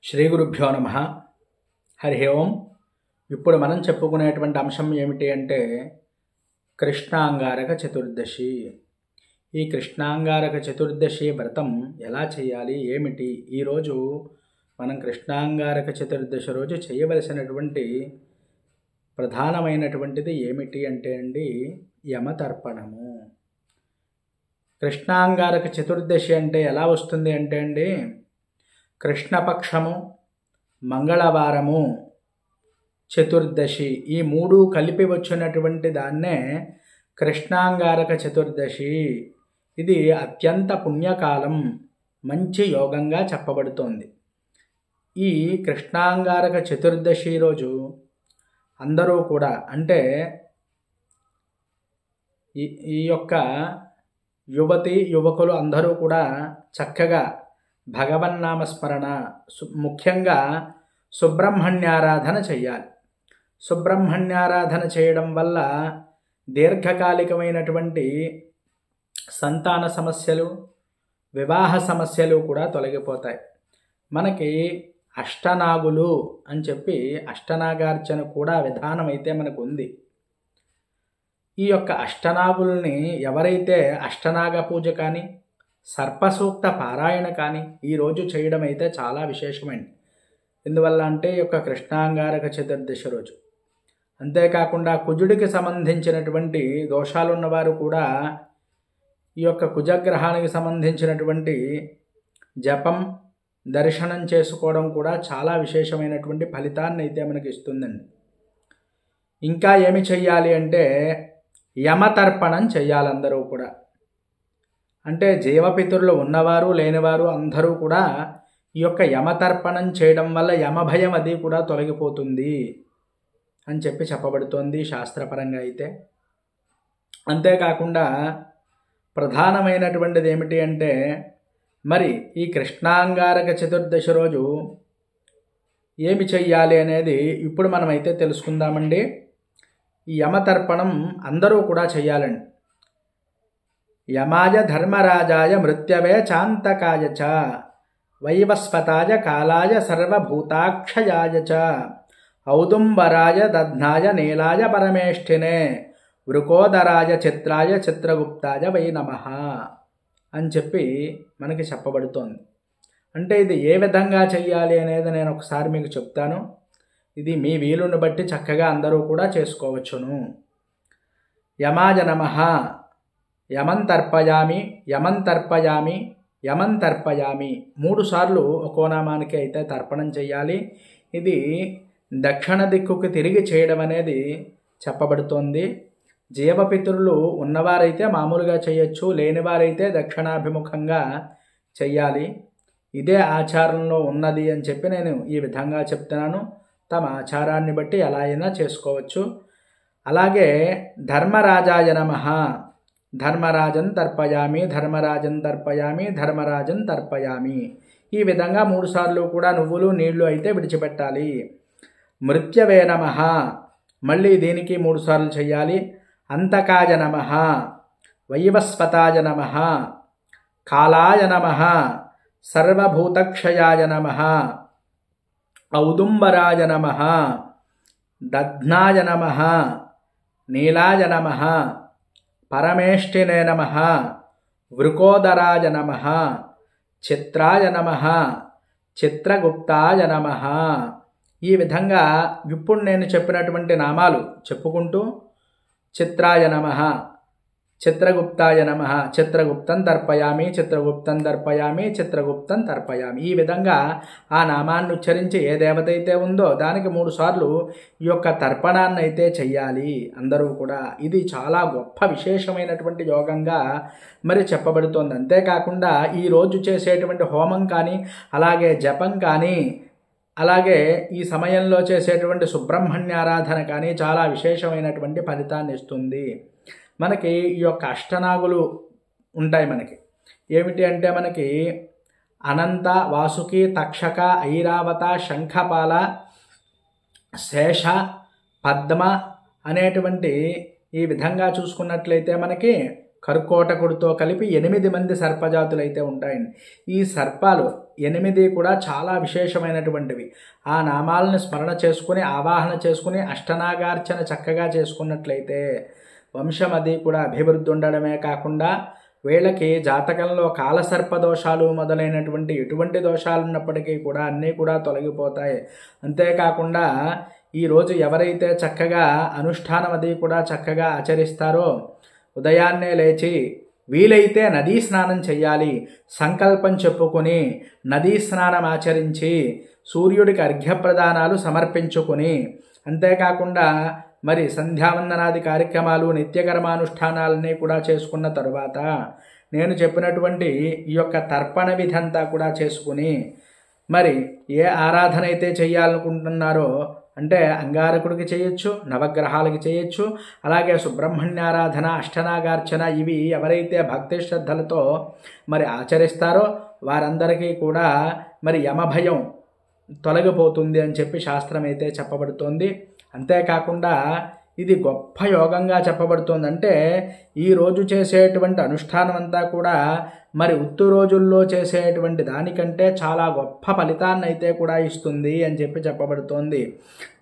శ్రీ గురుభ్యో నమః. హరి ఓం. ఇప్పుడు మనం చెప్పుకునేటువంటి అంశం ఏమిటి అంటే కృష్ణాంగారక చతుర్దశి. ఈ కృష్ణాంగారక చతుర్దశి వ్రతం ఎలా చేయాలి, ఏమిటి? ఈరోజు మనం కృష్ణాంగారక చతుర్దశి రోజు చేయవలసినటువంటి ప్రధానమైనటువంటిది ఏమిటి అంటే యమతర్పణము. కృష్ణాంగారక చతుర్దశి అంటే ఎలా వస్తుంది అంటే కృష్ణపక్షము, మంగళవారము, చతుర్దశి, ఈ మూడు కలిపి వచ్చినటువంటి దాన్నే కృష్ణాంగారక చతుర్దశి. ఇది అత్యంత పుణ్యకాలం, మంచి యోగంగా చెప్పబడుతోంది. ఈ కృష్ణాంగారక చతుర్దశి రోజు అందరూ కూడా అంటే ఈ యొక్క యువతి యువకులు అందరూ కూడా చక్కగా భగవన్నామస్మరణ, ముఖ్యంగా సుబ్రహ్మణ్యారాధన చేయాలి. సుబ్రహ్మణ్యారాధన చేయడం వల్ల దీర్ఘకాలికమైనటువంటి సంతాన సమస్యలు, వివాహ సమస్యలు కూడా తొలగిపోతాయి. మనకి అష్టనాగులు అని చెప్పి అష్టనాగార్చన కూడా విధానం అయితే మనకు ఉంది. ఈ యొక్క అష్టనాగుల్ని ఎవరైతే అష్టనాగ పూజ కానీ సర్పసూక్త పారాయణ కానీ ఈరోజు చేయడం అయితే చాలా విశేషమైంది. ఎందువల్ల అంటే ఈ యొక్క కృష్ణాంగారక చతుర్దశి రోజు. అంతేకాకుండా కుజుడికి సంబంధించినటువంటి దోషాలున్నవారు కూడా ఈ యొక్క కుజగ్రహానికి సంబంధించినటువంటి జపం, దర్శనం చేసుకోవడం కూడా చాలా విశేషమైనటువంటి ఫలితాన్ని అయితే మనకి ఇస్తుందండి. ఇంకా ఏమి చెయ్యాలి అంటే యమతర్పణం చెయ్యాలి అందరూ కూడా. అంటే జీవపితరులు ఉన్నవారు లేనివారు అందరూ కూడా ఈ యొక్క యమతర్పణం చేయడం వల్ల యమభయం అది కూడా తొలగిపోతుంది అని చెప్పి చెప్పబడుతోంది శాస్త్రపరంగా అయితే. అంతేకాకుండా ప్రధానమైనటువంటిది ఏమిటి అంటే మరి ఈ కృష్ణాంగారక చతుర్దశి రోజు ఏమి చెయ్యాలి అనేది ఇప్పుడు మనమైతే తెలుసుకుందామండి. ఈ యమతర్పణం అందరూ కూడా చెయ్యాలండి. యమాయ ధర్మరాజాయ మృత్యవే చాంతకాయ చ వైవస్వతాయ కాలాయ సర్వభూతాక్షయాయ చ ఔదుంబరాయ దధ్నాయ నీలాయ పరమేష్ఠినే వృకోదరాయ చిత్రాయ చిత్రగుప్తాయ వై నమః అని చెప్పి మనకి చెప్పబడుతోంది. అంటే ఇది ఏ విధంగా చెయ్యాలి అనేది నేను ఒకసారి మీకు చెప్తాను. ఇది మీ వీలుని బట్టి చక్కగా అందరూ కూడా చేసుకోవచ్చును. యమాయ నమః, యమం తర్పయామి, యమం తర్పయామి, యమం తర్పయామి 3 సార్లు ఒక్కో నామానికి అయితే తర్పణం చెయ్యాలి. ఇది దక్షిణ దిక్కుకు తిరిగి చేయడం అనేది చెప్పబడుతోంది. జీవపితరులు ఉన్నవారైతే మామూలుగా చేయొచ్చు, లేనివారైతే దక్షిణాభిముఖంగా చెయ్యాలి. ఇదే ఆచారంలో ఉన్నది అని చెప్పి నేను ఈ విధంగా చెప్తున్నాను. తమ ఆచారాన్ని బట్టి ఎలా అయినా చేసుకోవచ్చు. అలాగే ధర్మరాజాయ నమః, ధర్మరాజన్ తర్పయామి, ధర్మరాజన్ తర్పయామి, ధర్మరాజన్ తర్పయామి, ఈ విధంగా 3 సార్లు కూడా నువ్వులు నీళ్లు అయితే విడిచిపెట్టాలి. మృత్యవే నమః, మళ్ళీ దీనికి 3 సార్లు చెయ్యాలి. అంతకాయ నమః, వైవస్వతాయ నమః, కాలాయ నమః, సర్వభూతక్షయాయ నమః, ఔదుంబరాయ నమః, దధ్నాయ నమః, నీలాయ నమః, పరమేష్ఠినే నమః, వృకోదరాయ నమః, చిత్రాయ నమః, చిత్రగుప్తాయ నమః. ఈ విధంగా ఇప్పుడు నేను చెప్పినటువంటి నామాలు చెప్పుకుంటూ చిత్రాయ నమః, చిత్రగుప్తాయ నమః, చిత్రగుప్తం తర్పయామి, చిత్రగుప్తం తర్పయామి, చిత్రగుప్తం తర్పయామి, ఈ విధంగా ఆ నామాన్ని ఉచ్చరించి ఏ దేవత అయితే ఉందో దానికి 3 సార్లు ఈ యొక్క తర్పణాన్ని అయితే చెయ్యాలి అందరూ కూడా. ఇది చాలా గొప్ప విశేషమైనటువంటి యోగంగా మరి చెప్పబడుతోంది. అంతేకాకుండా ఈరోజు చేసేటువంటి హోమం కానీ, అలాగే జపం కానీ, అలాగే ఈ సమయంలో చేసేటువంటి సుబ్రహ్మణ్యారాధన కానీ చాలా విశేషమైనటువంటి ఫలితాన్ని ఇస్తుంది. మనకి ఈ యొక్క అష్టనాగులు ఉంటాయి. మనకి ఏమిటి అంటే మనకి అనంత, వాసుకి, తక్షక, ఐరావత, శంఖపాల, శేష, పద్మ అనేటువంటి ఈ విధంగా చూసుకున్నట్లయితే మనకి కర్కోటకుడితో కలిపి 8 మంది సర్పజాతులు అయితే ఉంటాయండి. ఈ సర్పాలు 8 కూడా చాలా విశేషమైనటువంటివి. ఆ నామాలను స్మరణ చేసుకుని ఆవాహన చేసుకుని అష్టనాగార్చన చక్కగా చేసుకున్నట్లయితే వంశం అది కూడా అభివృద్ధి ఉండడమే కాకుండా వీళ్ళకి జాతకంలో కాలసర్ప దోషాలు మొదలైనటువంటి ఎటువంటి దోషాలు ఉన్నప్పటికీ కూడా అన్నీ కూడా తొలగిపోతాయి. అంతేకాకుండా ఈరోజు ఎవరైతే చక్కగా అనుష్ఠానం అది కూడా చక్కగా ఆచరిస్తారో ఉదయాన్నే లేచి వీలైతే నదీ స్నానం చెయ్యాలి. సంకల్పం చెప్పుకొని నదీ స్నానం ఆచరించి సూర్యుడికి అర్ఘ్యప్రదానాలు సమర్పించుకొని అంతేకాకుండా మరి సంధ్యావందనాది కార్యక్రమాలు నిత్యకర్మానుష్ఠానాలన్నీ కూడా చేసుకున్న తరువాత నేను చెప్పినటువంటి ఈ యొక్క తర్పణ విధంతా కూడా చేసుకుని మరి ఏ ఆరాధన అయితే చేయాలనుకుంటున్నారో అంటే అంగారకుడికి చేయొచ్చు, నవగ్రహాలకి చేయొచ్చు, అలాగే సుబ్రహ్మణ్యారాధన, అష్టనాగార్చన ఇవి ఎవరైతే భక్తి శ్రద్ధలతో మరి ఆచరిస్తారో వారందరికీ కూడా మరి యమభయం తొలగిపోతుంది అని చెప్పి శాస్త్రం అయితే చెప్పబడుతోంది. అంతేకాకుండా ఇది గొప్ప యోగంగా చెప్పబడుతోంది. అంటే ఈరోజు చేసేటువంటి అనుష్ఠానం అంతా కూడా మరి ఉత్తు రోజుల్లో చేసేటువంటి దానికంటే చాలా గొప్ప ఫలితాన్ని అయితే కూడా ఇస్తుంది అని చెప్పి చెప్పబడుతోంది.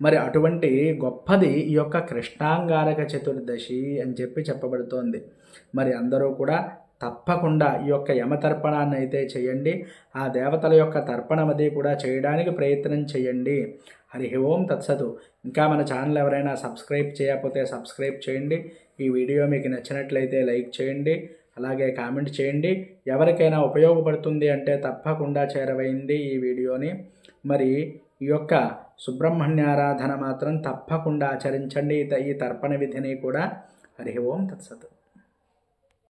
మరి అటువంటి గొప్పది ఈ యొక్క కృష్ణాంగారక చతుర్దశి అని చెప్పి చెప్పబడుతోంది. మరి అందరూ కూడా తప్పకుండా ఈ యొక్క యమతర్పణాన్ని అయితే చేయండి. ఆ దేవతల యొక్క తర్పణం అది కూడా చేయడానికి ప్రయత్నం చేయండి. హరి ఓం తత్సతు. ఇంకా మన ఛానల్ ఎవరైనా సబ్స్క్రైబ్ చేయకపోతే సబ్స్క్రైబ్ చేయండి. ఈ వీడియో మీకు నచ్చినట్లయితే లైక్ చేయండి, అలాగే కామెంట్ చేయండి. ఎవరికైనా ఉపయోగపడుతుంది అంటే తప్పకుండా చేరవేయండి ఈ వీడియోని. మరి ఈ యొక్క సుబ్రహ్మణ్యారాధన మాత్రం తప్పకుండా ఆచరించండి, ఈ తర్పణ విధిని కూడా. హరి ఓం తత్సతు.